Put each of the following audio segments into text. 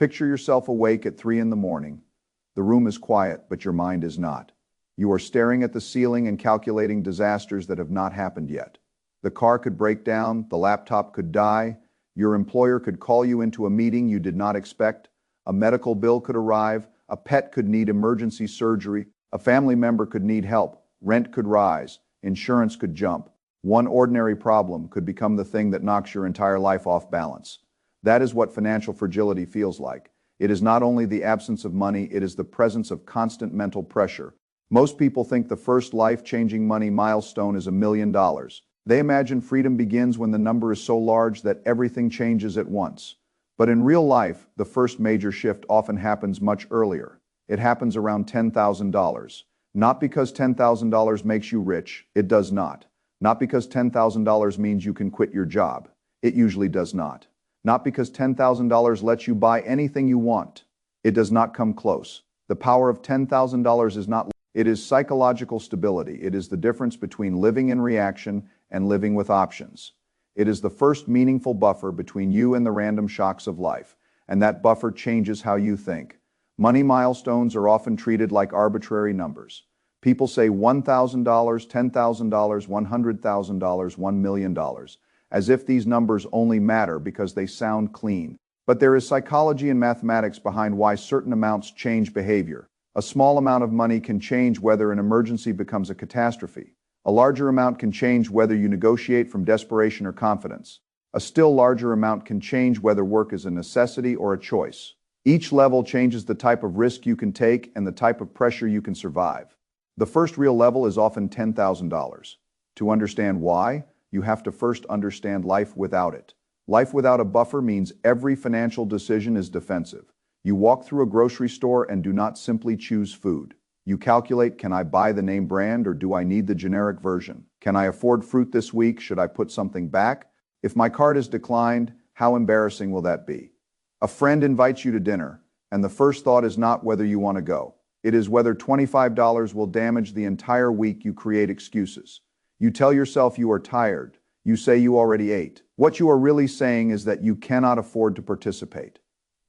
Picture yourself awake at 3 in the morning. The room is quiet, but your mind is not. You are staring at the ceiling and calculating disasters that have not happened yet. The car could break down, the laptop could die, your employer could call you into a meeting you did not expect, a medical bill could arrive, a pet could need emergency surgery, a family member could need help, rent could rise, insurance could jump. One ordinary problem could become the thing that knocks your entire life off balance. That is what financial fragility feels like. It is not only the absence of money, it is the presence of constant mental pressure. Most people think the first life-changing money milestone is $1 million. They imagine freedom begins when the number is so large that everything changes at once. But in real life, the first major shift often happens much earlier. It happens around $10,000. Not because $10,000 makes you rich, it does not. Not because $10,000 means you can quit your job. It usually does not. Not because $10,000 lets you buy anything you want. It does not come close. The power of $10,000 is not. It is psychological stability. It is the difference between living in reaction and living with options. It is the first meaningful buffer between you and the random shocks of life, and that buffer changes how you think. Money milestones are often treated like arbitrary numbers. People say $1,000, $10,000, $100,000, $1 million, as if these numbers only matter because they sound clean. But there is psychology and mathematics behind why certain amounts change behavior. A small amount of money can change whether an emergency becomes a catastrophe. A larger amount can change whether you negotiate from desperation or confidence. A still larger amount can change whether work is a necessity or a choice. Each level changes the type of risk you can take and the type of pressure you can survive. The first real level is often $10,000. To understand why, you have to first understand life without it. Life without a buffer means every financial decision is defensive. You walk through a grocery store and do not simply choose food. You calculate, can I buy the name brand or do I need the generic version? Can I afford fruit this week? Should I put something back? If my card is declined, how embarrassing will that be? A friend invites you to dinner, and the first thought is not whether you want to go. It is whether $25 will damage the entire week. You create excuses. You tell yourself you are tired. You say you already ate. What you are really saying is that you cannot afford to participate.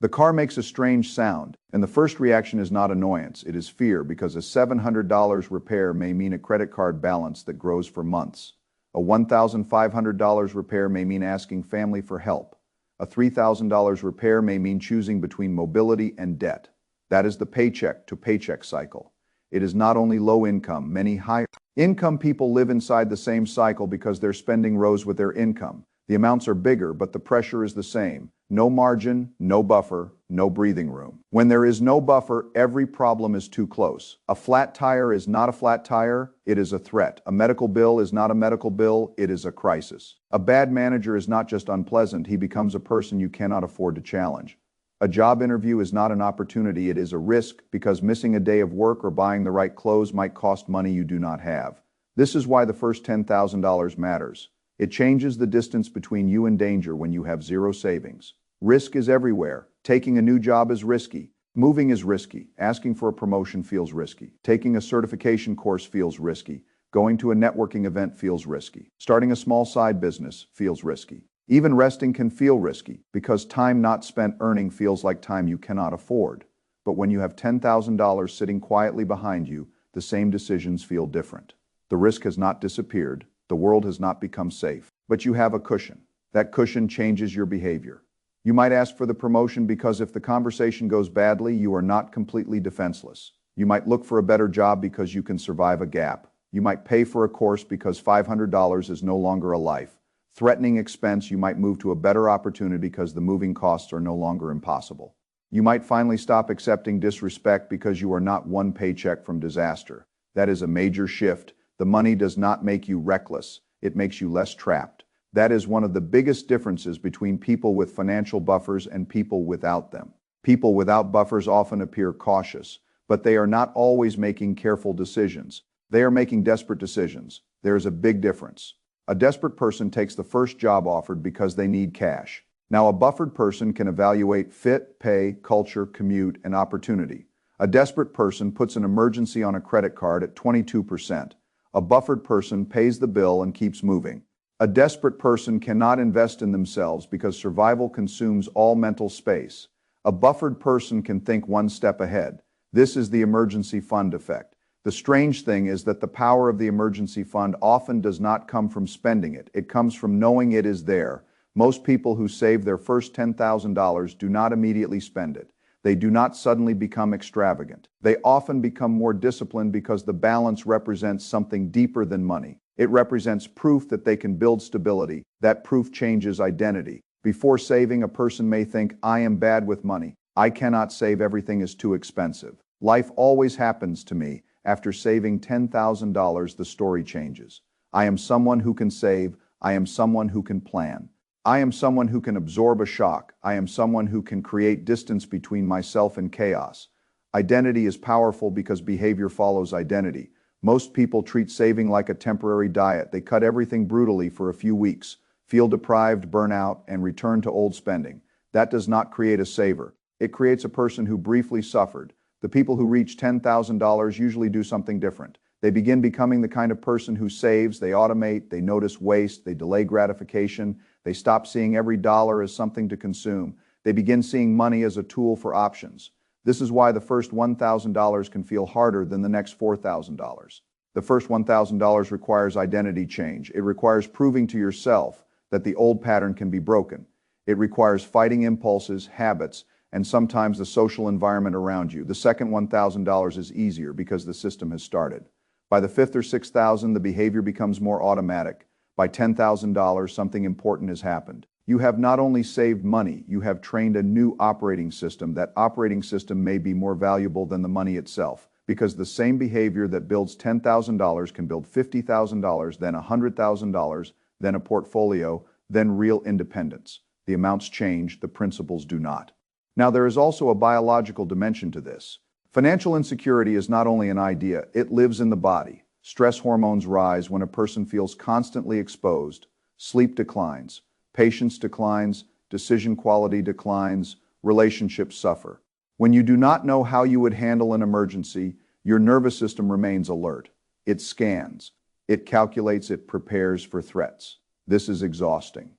The car makes a strange sound, and the first reaction is not annoyance, it is fear, because a $700 repair may mean a credit card balance that grows for months. A $1,500 repair may mean asking family for help. A $3,000 repair may mean choosing between mobility and debt. That is the paycheck to paycheck cycle. It is not only low income, many high income people live inside the same cycle because their spending rose with their income. The amounts are bigger, but the pressure is the same. No margin, no buffer, no breathing room. When there is no buffer, every problem is too close. A flat tire is not a flat tire, it is a threat. A medical bill is not a medical bill, it is a crisis. A bad manager is not just unpleasant, he becomes a person you cannot afford to challenge. A job interview is not an opportunity, it is a risk, because missing a day of work or buying the right clothes might cost money you do not have. This is why the first $10,000 matters. It changes the distance between you and danger when you have zero savings. Risk is everywhere. Taking a new job is risky. Moving is risky. Asking for a promotion feels risky. Taking a certification course feels risky. Going to a networking event feels risky. Starting a small side business feels risky. Even resting can feel risky because time not spent earning feels like time you cannot afford. But when you have $10,000 sitting quietly behind you, the same decisions feel different. The risk has not disappeared. The world has not become safe, but you have a cushion. That cushion changes your behavior. You might ask for the promotion because if the conversation goes badly, you are not completely defenseless. You might look for a better job because you can survive a gap. You might pay for a course because $500 is no longer a life-threatening expense. You might move to a better opportunity because the moving costs are no longer impossible. You might finally stop accepting disrespect because you are not one paycheck from disaster. That is a major shift. The money does not make you reckless, it makes you less trapped. That is one of the biggest differences between people with financial buffers and people without them. People without buffers often appear cautious, but they are not always making careful decisions. They are making desperate decisions. There is a big difference. A desperate person takes the first job offered because they need cash. Now, a buffered person can evaluate fit, pay, culture, commute, and opportunity. A desperate person puts an emergency on a credit card at 22%. A buffered person pays the bill and keeps moving. A desperate person cannot invest in themselves because survival consumes all mental space. A buffered person can think one step ahead. This is the emergency fund effect. The strange thing is that the power of the emergency fund often does not come from spending it. It comes from knowing it is there. Most people who save their first $10,000 do not immediately spend it. They do not suddenly become extravagant. They often become more disciplined because the balance represents something deeper than money. It represents proof that they can build stability. That proof changes identity. Before saving, a person may think, I am bad with money. I cannot save, everything is too expensive. Life always happens to me. After saving $10,000, the story changes. I am someone who can save. I am someone who can plan. I am someone who can absorb a shock. I am someone who can create distance between myself and chaos. Identity is powerful because behavior follows identity. Most people treat saving like a temporary diet. They cut everything brutally for a few weeks, feel deprived, burn out, and return to old spending. That does not create a saver. It creates a person who briefly suffered. The people who reach $10,000 usually do something different. They begin becoming the kind of person who saves, they automate, they notice waste, they delay gratification, they stop seeing every dollar as something to consume. They begin seeing money as a tool for options. This is why the first $1,000 can feel harder than the next $4,000. The first $1,000 requires identity change. It requires proving to yourself that the old pattern can be broken. It requires fighting impulses, habits, and sometimes the social environment around you. The second $1,000 is easier because the system has started. By the fifth or $6,000, the behavior becomes more automatic. By $10,000, something important has happened. You have not only saved money, you have trained a new operating system. That operating system may be more valuable than the money itself, because the same behavior that builds $10,000 can build $50,000, then $100,000, then a portfolio, then real independence. The amounts change, the principles do not. Now, there is also a biological dimension to this. Financial insecurity is not only an idea, it lives in the body. Stress hormones rise when a person feels constantly exposed. Sleep declines, patience declines, decision quality declines, relationships suffer. When you do not know how you would handle an emergency, your nervous system remains alert. It scans, it calculates, it prepares for threats. This is exhausting.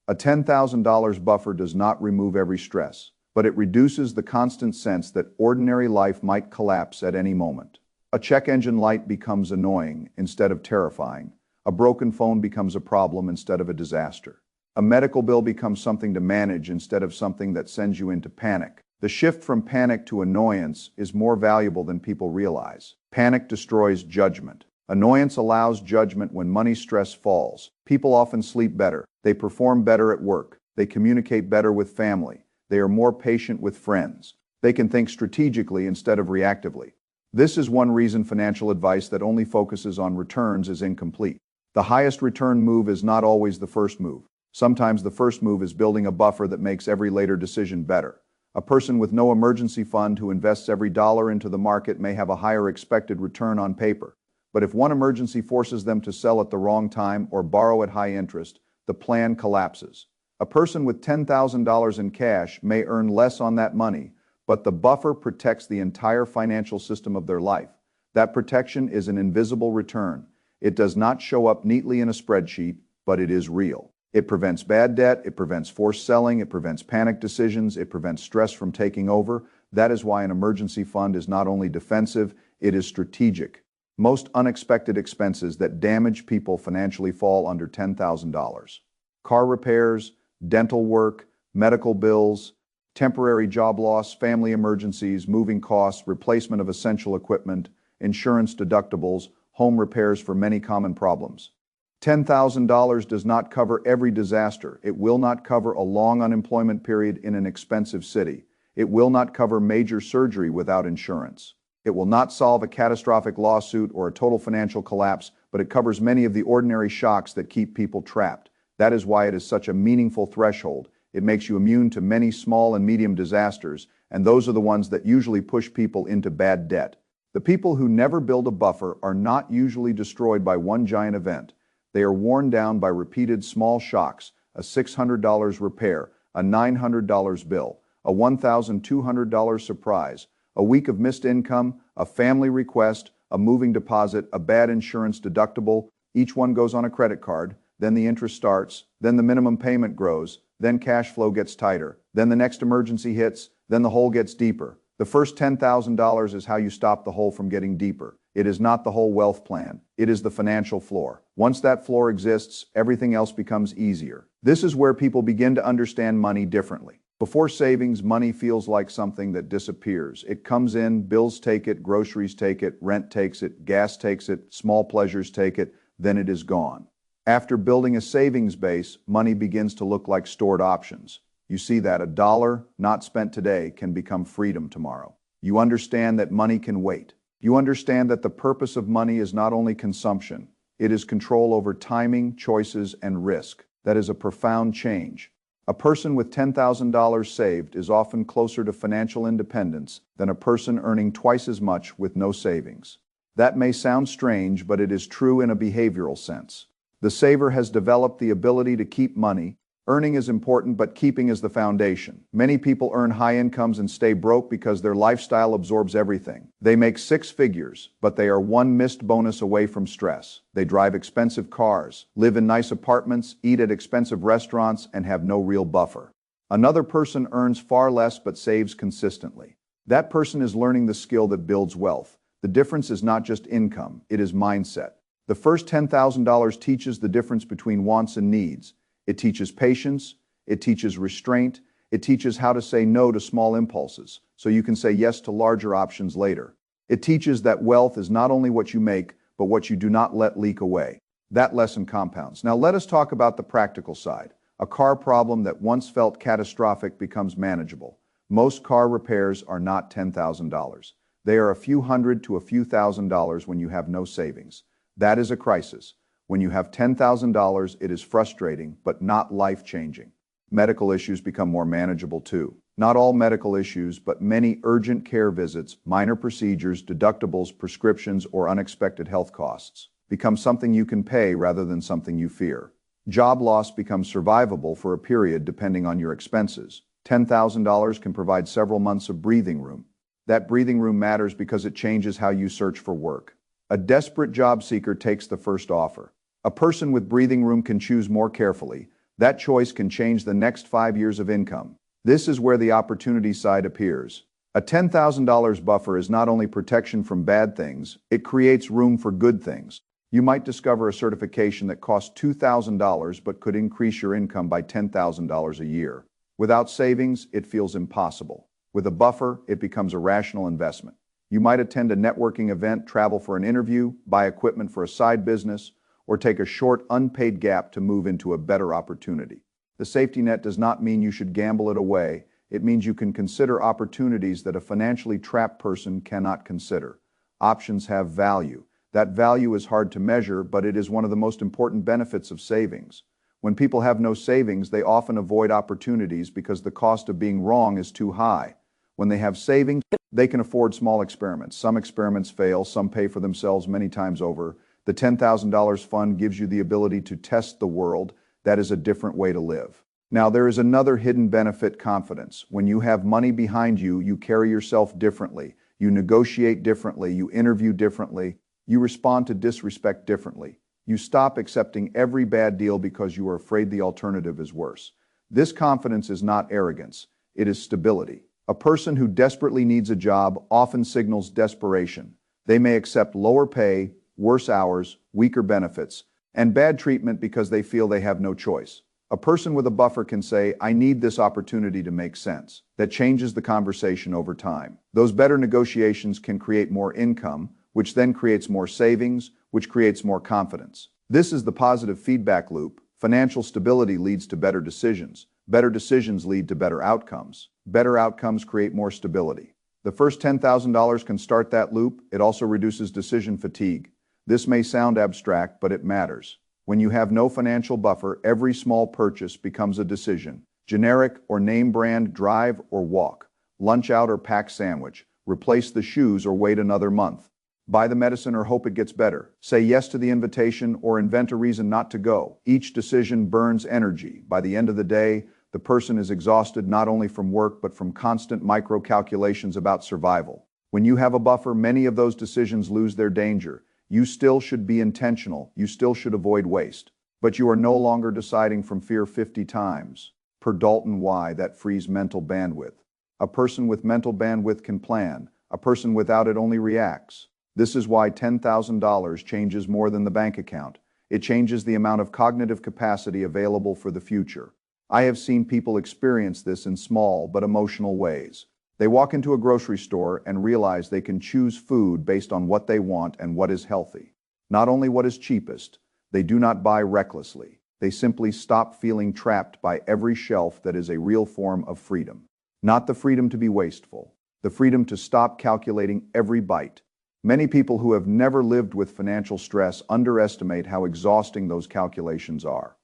A $10,000 buffer does not remove every stress, but it reduces the constant sense that ordinary life might collapse at any moment. A check engine light becomes annoying instead of terrifying. A broken phone becomes a problem instead of a disaster. A medical bill becomes something to manage instead of something that sends you into panic. The shift from panic to annoyance is more valuable than people realize. Panic destroys judgment. Annoyance allows judgment. When money stress falls, people often sleep better. They perform better at work. They communicate better with family. They are more patient with friends. They can think strategically instead of reactively. This is one reason financial advice that only focuses on returns is incomplete. The highest return move is not always the first move. Sometimes the first move is building a buffer that makes every later decision better. A person with no emergency fund who invests every dollar into the market may have a higher expected return on paper. But if one emergency forces them to sell at the wrong time or borrow at high interest, the plan collapses. A person with $10,000 in cash may earn less on that money, but the buffer protects the entire financial system of their life. That protection is an invisible return. It does not show up neatly in a spreadsheet, but it is real. It prevents bad debt, it prevents forced selling, it prevents panic decisions, it prevents stress from taking over. That is why an emergency fund is not only defensive, it is strategic. Most unexpected expenses that damage people financially fall under $10,000. Car repairs, dental work, medical bills, temporary job loss, family emergencies, moving costs, replacement of essential equipment, insurance deductibles, home repairs for many common problems. $10,000 does not cover every disaster. It will not cover a long unemployment period in an expensive city. It will not cover major surgery without insurance. It will not solve a catastrophic lawsuit or a total financial collapse, but it covers many of the ordinary shocks that keep people trapped. That is why it is such a meaningful threshold. It makes you immune to many small and medium disasters, and those are the ones that usually push people into bad debt. The people who never build a buffer are not usually destroyed by one giant event. They are worn down by repeated small shocks, a $600 repair, a $900 bill, a $1,200 surprise, a week of missed income, a family request, a moving deposit, a bad insurance deductible. Each one goes on a credit card, then the interest starts, then the minimum payment grows, then cash flow gets tighter, then the next emergency hits, Then the hole gets deeper. The first $10,000 is how you stop the hole from getting deeper. It is not the whole wealth plan. It is the financial floor. Once that floor exists, everything else becomes easier. This is where people begin to understand money differently. Before savings, money feels like something that disappears. It comes in, bills take it, groceries take it, rent takes it, gas takes it, small pleasures take it, then it is gone. After building a savings base, money begins to look like stored options. You see that a dollar not spent today can become freedom tomorrow. You understand that money can wait. You understand that the purpose of money is not only consumption, it is control over timing, choices, and risk. That is a profound change. A person with $10,000 saved is often closer to financial independence than a person earning twice as much with no savings. That may sound strange, but it is true in a behavioral sense. The saver has developed the ability to keep money. Earning is important, but keeping is the foundation. Many people earn high incomes and stay broke because their lifestyle absorbs everything. They make six figures, but they are one missed bonus away from stress. They drive expensive cars, live in nice apartments, eat at expensive restaurants, and have no real buffer. Another person earns far less but saves consistently. That person is learning the skill that builds wealth. The difference is not just income, it is mindset. The first $10,000 teaches the difference between wants and needs. It teaches patience, it teaches restraint, it teaches how to say no to small impulses, so you can say yes to larger options later. It teaches that wealth is not only what you make, but what you do not let leak away. That lesson compounds. Now let us talk about the practical side. A car problem that once felt catastrophic becomes manageable. Most car repairs are not $10,000. They are a few hundred to a few $1,000s when you have no savings. That is a crisis. When you have $10,000, it is frustrating, but not life-changing. Medical issues become more manageable too. Not all medical issues, but many urgent care visits, minor procedures, deductibles, prescriptions, or unexpected health costs become something you can pay rather than something you fear. Job loss becomes survivable for a period depending on your expenses. $10,000 can provide several months of breathing room. That breathing room matters because it changes how you search for work. A desperate job seeker takes the first offer. A person with breathing room can choose more carefully. That choice can change the next 5 years of income. This is where the opportunity side appears. A $10,000 buffer is not only protection from bad things, it creates room for good things. You might discover a certification that costs $2,000 but could increase your income by $10,000 a year. Without savings, it feels impossible. With a buffer, it becomes a rational investment. You might attend a networking event, travel for an interview, buy equipment for a side business, or take a short, unpaid gap to move into a better opportunity. The safety net does not mean you should gamble it away. It means you can consider opportunities that a financially trapped person cannot consider. Options have value. That value is hard to measure, but it is one of the most important benefits of savings. When people have no savings, they often avoid opportunities because the cost of being wrong is too high. When they have savings, they can afford small experiments. Some experiments fail, some pay for themselves many times over. The $10,000 fund gives you the ability to test the world. That is a different way to live. Now, there is another hidden benefit: confidence. When you have money behind you, you carry yourself differently. You negotiate differently. You interview differently. You respond to disrespect differently. You stop accepting every bad deal because you are afraid the alternative is worse. This confidence is not arrogance. It is stability. A person who desperately needs a job often signals desperation. They may accept lower pay, worse hours, weaker benefits, and bad treatment because they feel they have no choice. A person with a buffer can say, "I need this opportunity to make sense." That changes the conversation over time. Those better negotiations can create more income, which then creates more savings, which creates more confidence. This is the positive feedback loop. Financial stability leads to better decisions. Better decisions lead to better outcomes. Better outcomes create more stability. The first $10,000 can start that loop. It also reduces decision fatigue. This may sound abstract, but it matters. When you have no financial buffer, every small purchase becomes a decision. Generic or name brand, drive or walk. Lunch out or pack sandwich. Replace the shoes or wait another month. Buy the medicine or hope it gets better. Say yes to the invitation or invent a reason not to go. Each decision burns energy. By the end of the day, the person is exhausted not only from work, but from constant micro-calculations about survival. When you have a buffer, many of those decisions lose their danger. You still should be intentional. You still should avoid waste. But you are no longer deciding from fear 50 times per Dalton. Why? That frees mental bandwidth. A person with mental bandwidth can plan. A person without it only reacts. This is why $10,000 changes more than the bank account. It changes the amount of cognitive capacity available for the future. I have seen people experience this in small but emotional ways. They walk into a grocery store and realize they can choose food based on what they want and what is healthy. Not only what is cheapest, they do not buy recklessly. They simply stop feeling trapped by every shelf that is a real form of freedom. Not the freedom to be wasteful, the freedom to stop calculating every bite. Many people who have never lived with financial stress underestimate how exhausting those calculations are.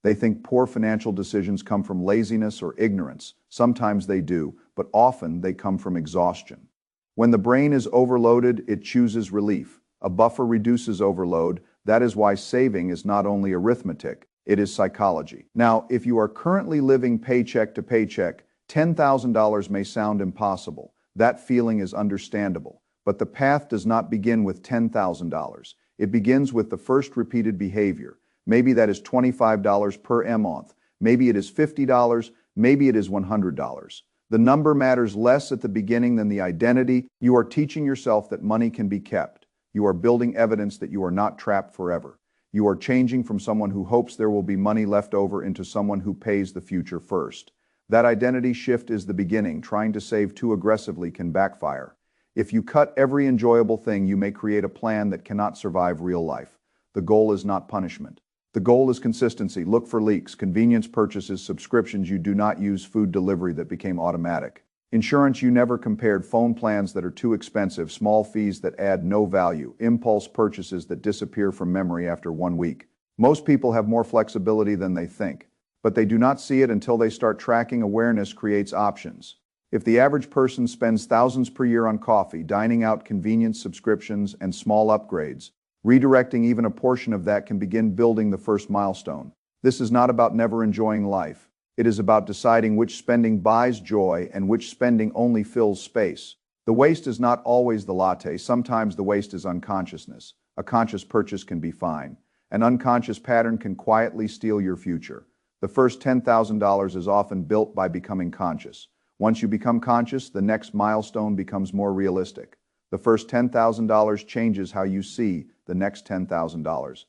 They think poor financial decisions come from laziness or ignorance. Sometimes they do, but often they come from exhaustion. When the brain is overloaded, it chooses relief. A buffer reduces overload. That is why saving is not only arithmetic, it is psychology. Now, if you are currently living paycheck to paycheck, $10,000 may sound impossible. That feeling is understandable. But the path does not begin with $10,000. It begins with the first repeated behavior. Maybe that is $25 per month. Maybe it is $50. Maybe it is $100. The number matters less at the beginning than the identity. You are teaching yourself that money can be kept. You are building evidence that you are not trapped forever. You are changing from someone who hopes there will be money left over into someone who pays the future first. That identity shift is the beginning. Trying to save too aggressively can backfire. If you cut every enjoyable thing, you may create a plan that cannot survive real life. The goal is not punishment. The goal is consistency. Look for leaks, convenience purchases, subscriptions you do not use, food delivery that became automatic. Insurance you never compared, phone plans that are too expensive, small fees that add no value, impulse purchases that disappear from memory after 1 week. Most people have more flexibility than they think, but they do not see it until they start tracking. Awareness creates options. If the average person spends thousands per year on coffee, dining out, convenience subscriptions, and small upgrades, redirecting even a portion of that can begin building the first milestone. This is not about never enjoying life. It is about deciding which spending buys joy and which spending only fills space. The waste is not always the latte. Sometimes the waste is unconsciousness. A conscious purchase can be fine. An unconscious pattern can quietly steal your future. The first $10,000 is often built by becoming conscious. Once you become conscious, the next milestone becomes more realistic. The first $10,000 changes how you see the next $10,000.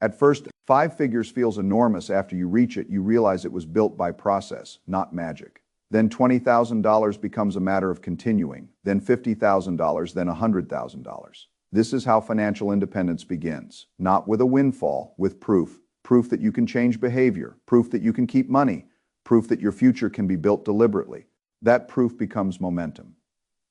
At first, 5 figures feels enormous. After you reach it, you realize it was built by process, not magic. Then $20,000 becomes a matter of continuing, then $50,000, then $100,000. This is how financial independence begins. Not with a windfall, with proof. Proof that you can change behavior, proof that you can keep money, proof that your future can be built deliberately. That proof becomes momentum.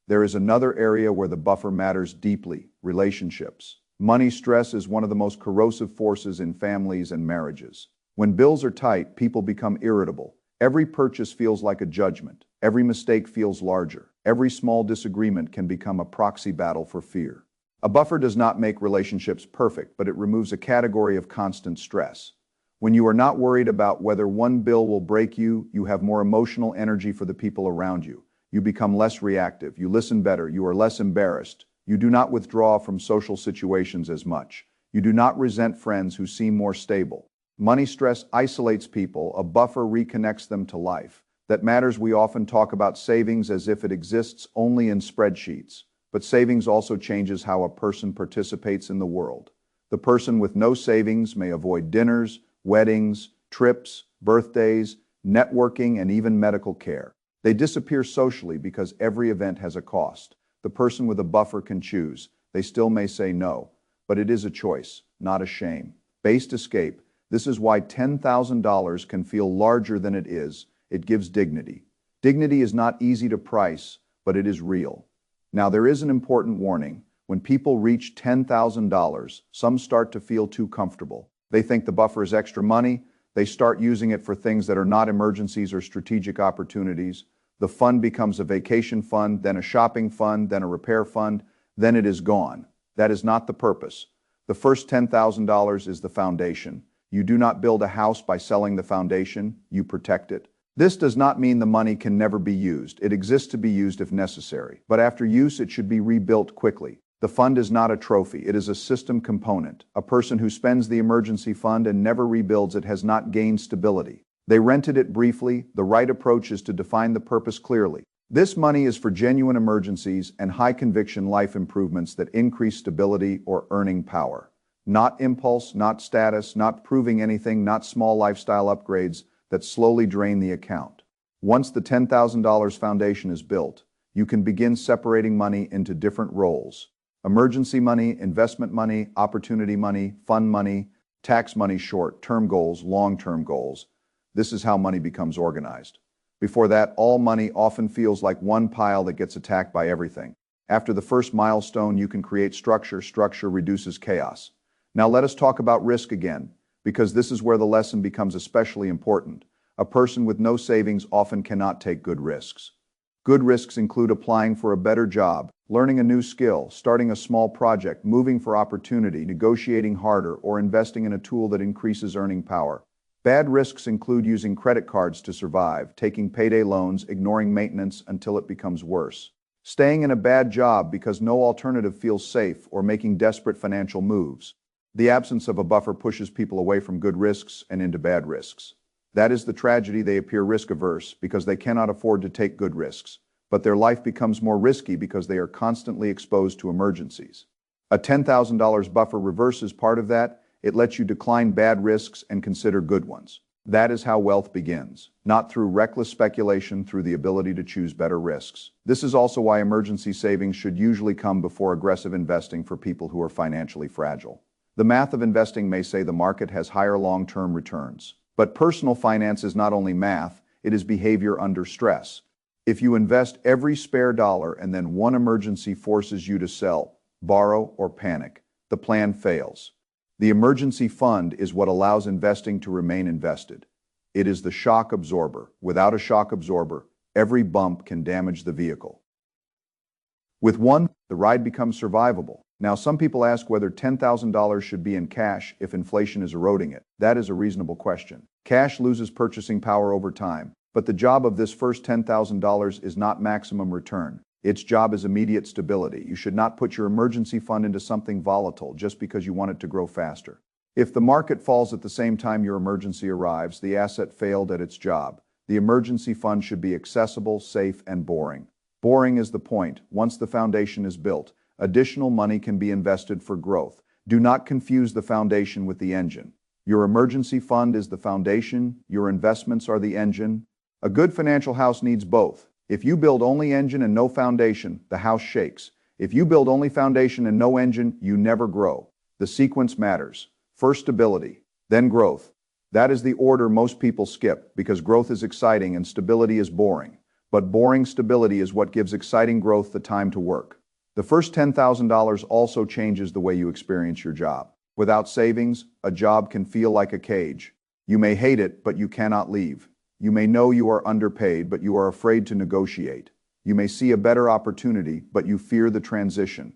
There is another area where the buffer matters deeply: relationships. Money stress is one of the most corrosive forces in families and marriages. When bills are tight, people become irritable. Every purchase feels like a judgment. Every mistake feels larger. Every small disagreement can become a proxy battle for fear. A buffer does not make relationships perfect, but it removes a category of constant stress. When you are not worried about whether one bill will break you, you have more emotional energy for the people around you. You become less reactive. You listen better. You are less embarrassed. You do not withdraw from social situations as much. You do not resent friends who seem more stable. Money stress isolates people. A buffer reconnects them to life. That matters. We often talk about savings as if it exists only in spreadsheets. But savings also changes how a person participates in the world. The person with no savings may avoid dinners, weddings, trips, birthdays, networking, and even medical care. They disappear socially because every event has a cost. The person with a buffer can choose. They still may say no, but it is a choice, not a shame. Based escape. This is why $10,000 can feel larger than it is. It gives dignity. Dignity is not easy to price, but it is real. Now, there is an important warning. When people reach $10,000, some start to feel too comfortable. They think the buffer is extra money. They start using it for things that are not emergencies or strategic opportunities. The fund becomes a vacation fund, then a shopping fund, then a repair fund, then it is gone. That is not the purpose. The first $10,000 is the foundation. You do not build a house by selling the foundation, you protect it. This does not mean the money can never be used. It exists to be used if necessary. But after use, it should be rebuilt quickly. The fund is not a trophy. It is a system component. A person who spends the emergency fund and never rebuilds it has not gained stability. They rented it briefly. The right approach is to define the purpose clearly. This money is for genuine emergencies and high-conviction life improvements that increase stability or earning power. Not impulse, not status, not proving anything, not small lifestyle upgrades that slowly drain the account. Once the $10,000 foundation is built, you can begin separating money into different roles. Emergency money, investment money, opportunity money, fund money, tax money, short-term goals, long-term goals. This is how money becomes organized. Before that, all money often feels like one pile that gets attacked by everything. After the first milestone, you can create structure. Structure reduces chaos. Now let us talk about risk again, because this is where the lesson becomes especially important. A person with no savings often cannot take good risks. Good risks include applying for a better job, learning a new skill, starting a small project, moving for opportunity, negotiating harder, or investing in a tool that increases earning power. Bad risks include using credit cards to survive, taking payday loans, ignoring maintenance until it becomes worse, staying in a bad job because no alternative feels safe, or making desperate financial moves. The absence of a buffer pushes people away from good risks and into bad risks. That is the tragedy. They appear risk-averse because they cannot afford to take good risks, but their life becomes more risky because they are constantly exposed to emergencies. A $10,000 buffer reverses part of that. It lets you decline bad risks and consider good ones. That is how wealth begins, not through reckless speculation, through the ability to choose better risks. This is also why emergency savings should usually come before aggressive investing for people who are financially fragile. The math of investing may say the market has higher long-term returns, but personal finance is not only math, it is behavior under stress. If you invest every spare dollar and then one emergency forces you to sell, borrow, or panic, the plan fails. The emergency fund is what allows investing to remain invested. It is the shock absorber. Without a shock absorber, every bump can damage the vehicle. With one, the ride becomes survivable. Now, some people ask whether $10,000 should be in cash if inflation is eroding it. That is a reasonable question. Cash loses purchasing power over time, but the job of this first $10,000 is not maximum return. Its job is immediate stability. You should not put your emergency fund into something volatile just because you want it to grow faster. If the market falls at the same time your emergency arrives, the asset failed at its job. The emergency fund should be accessible, safe, and boring. Boring is the point. Once the foundation is built, additional money can be invested for growth. Do not confuse the foundation with the engine. Your emergency fund is the foundation. Your investments are the engine. A good financial house needs both. If you build only engine and no foundation, the house shakes. If you build only foundation and no engine, you never grow. The sequence matters. First stability, then growth. That is the order most people skip because growth is exciting and stability is boring. But boring stability is what gives exciting growth the time to work. The first $10,000 also changes the way you experience your job. Without savings, a job can feel like a cage. You may hate it, but you cannot leave. You may know you are underpaid, but you are afraid to negotiate. You may see a better opportunity, but you fear the transition.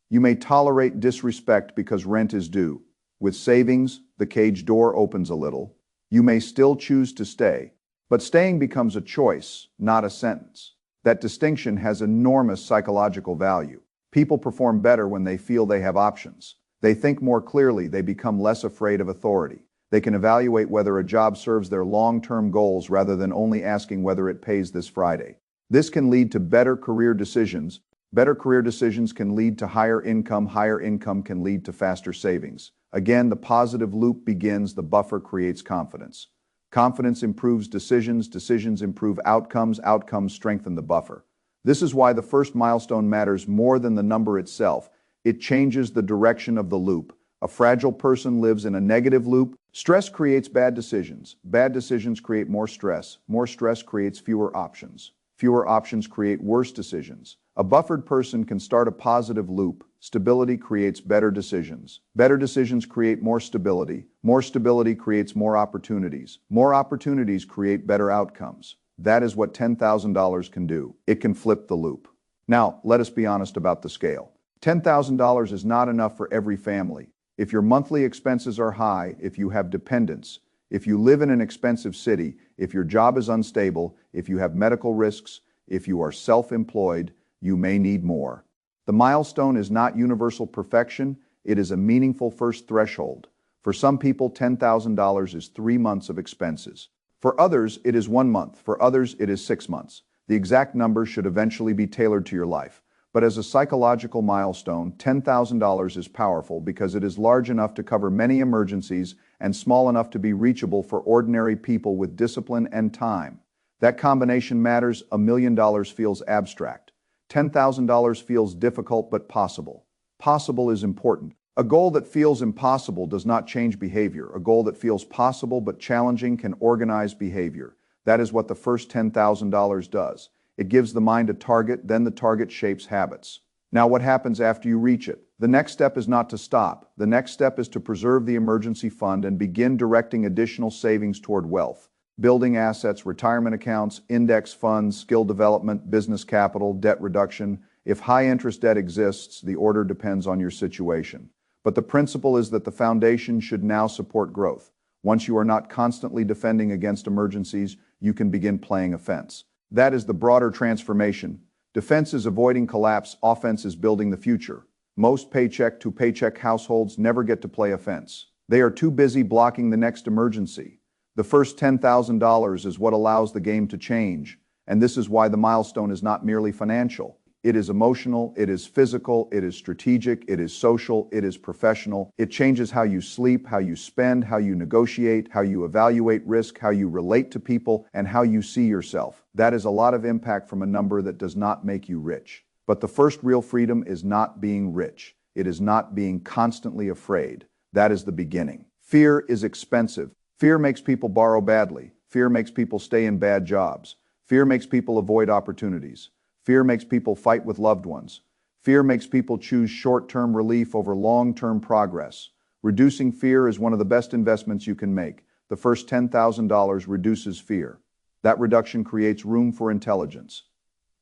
You may tolerate disrespect because rent is due. With savings, the cage door opens a little. You may still choose to stay, but staying becomes a choice, not a sentence. That distinction has enormous psychological value. People perform better when they feel they have options. They think more clearly, they become less afraid of authority. They can evaluate whether a job serves their long-term goals rather than only asking whether it pays this Friday. This can lead to better career decisions. Better career decisions can lead to higher income. Higher income can lead to faster savings. Again, the positive loop begins. The buffer creates confidence. Confidence improves decisions. Decisions improve outcomes. Outcomes strengthen the buffer. This is why the first milestone matters more than the number itself. It changes the direction of the loop. A fragile person lives in a negative loop. Stress creates bad decisions. Bad decisions create more stress. More stress creates fewer options. Fewer options create worse decisions. A buffered person can start a positive loop. Stability creates better decisions. Better decisions create more stability. More stability creates more opportunities. More opportunities create better outcomes. That is what $10,000 can do. It can flip the loop. Now, let us be honest about the scale. $10,000 is not enough for every family. If your monthly expenses are high, if you have dependents, if you live in an expensive city, if your job is unstable, if you have medical risks, if you are self-employed, you may need more. The milestone is not universal perfection. It is a meaningful first threshold. For some people, $10,000 is 3 months of expenses. For others, it is 1 month. For others, it is 6 months. The exact number should eventually be tailored to your life. But as a psychological milestone, $10,000 is powerful because it is large enough to cover many emergencies and small enough to be reachable for ordinary people with discipline and time. That combination matters. $1 million feels abstract. $10,000 feels difficult but possible. Possible is important. A goal that feels impossible does not change behavior. A goal that feels possible but challenging can organize behavior. That is what the first $10,000 does. It gives the mind a target, then the target shapes habits. Now what happens after you reach it? The next step is not to stop. The next step is to preserve the emergency fund and begin directing additional savings toward wealth. Building assets, retirement accounts, index funds, skill development, business capital, debt reduction. If high-interest debt exists, the order depends on your situation. But the principle is that the foundation should now support growth. Once you are not constantly defending against emergencies, you can begin playing offense. That is the broader transformation. Defense is avoiding collapse, offense is building the future. Most paycheck-to-paycheck households never get to play offense. They are too busy blocking the next emergency. The first $10,000 is what allows the game to change, and this is why the milestone is not merely financial. It is emotional, it is physical, it is strategic, it is social, it is professional. It changes how you sleep, how you spend, how you negotiate, how you evaluate risk, how you relate to people, and how you see yourself. That is a lot of impact from a number that does not make you rich. But the first real freedom is not being rich. It is not being constantly afraid. That is the beginning. Fear is expensive. Fear makes people borrow badly. Fear makes people stay in bad jobs. Fear makes people avoid opportunities. Fear makes people fight with loved ones. Fear makes people choose short-term relief over long-term progress. Reducing fear is one of the best investments you can make. The first $10,000 reduces fear. That reduction creates room for intelligence.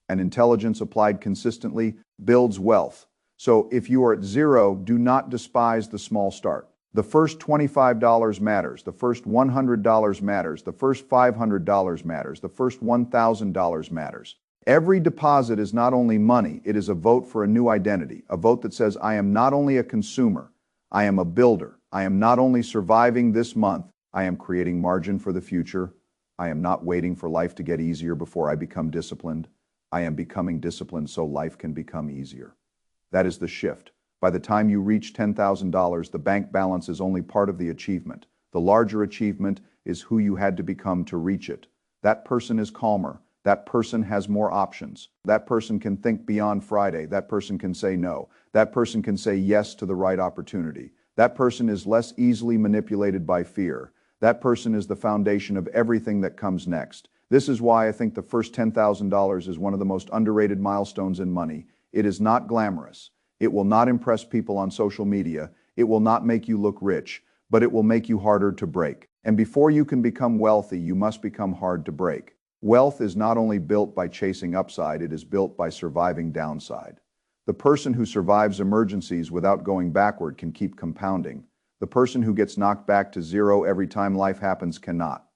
And intelligence applied consistently builds wealth. So if you are at zero, do not despise the small start. The first $25 matters, the first $100 matters, the first $500 matters, the first $1,000 matters. Every deposit is not only money, it is a vote for a new identity, a vote that says, I am not only a consumer, I am a builder. I am not only surviving this month, I am creating margin for the future. I am not waiting for life to get easier before I become disciplined. I am becoming disciplined so life can become easier. That is the shift. By the time you reach $10,000, the bank balance is only part of the achievement. The larger achievement is who you had to become to reach it. That person is calmer. That person has more options. That person can think beyond Friday. That person can say no. That person can say yes to the right opportunity. That person is less easily manipulated by fear. That person is the foundation of everything that comes next. This is why I think the first $10,000 is one of the most underrated milestones in money. It is not glamorous. It will not impress people on social media. It will not make you look rich, but it will make you harder to break. And before you can become wealthy, you must become hard to break. Wealth is not only built by chasing upside, it is built by surviving downside. The person who survives emergencies without going backward can keep compounding. The person who gets knocked back to zero every time life happens cannot.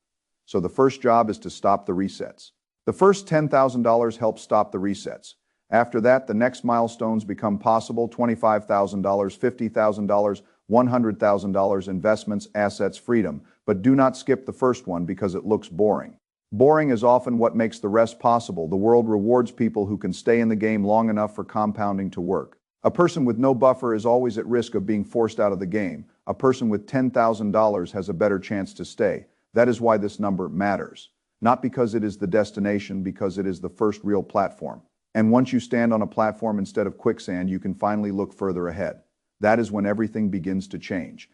So the first job is to stop the resets. The first $10,000 helps stop the resets. After that, the next milestones become possible: $25,000, $50,000, $100,000, investments, assets, freedom. But do not skip the first one because it looks boring. Boring is often what makes the rest possible. The world rewards people who can stay in the game long enough for compounding to work. A person with no buffer is always at risk of being forced out of the game. A person with $10,000 has a better chance to stay. That is why this number matters. Not because it is the destination, because it is the first real platform. And once you stand on a platform instead of quicksand, you can finally look further ahead. That is when everything begins to change.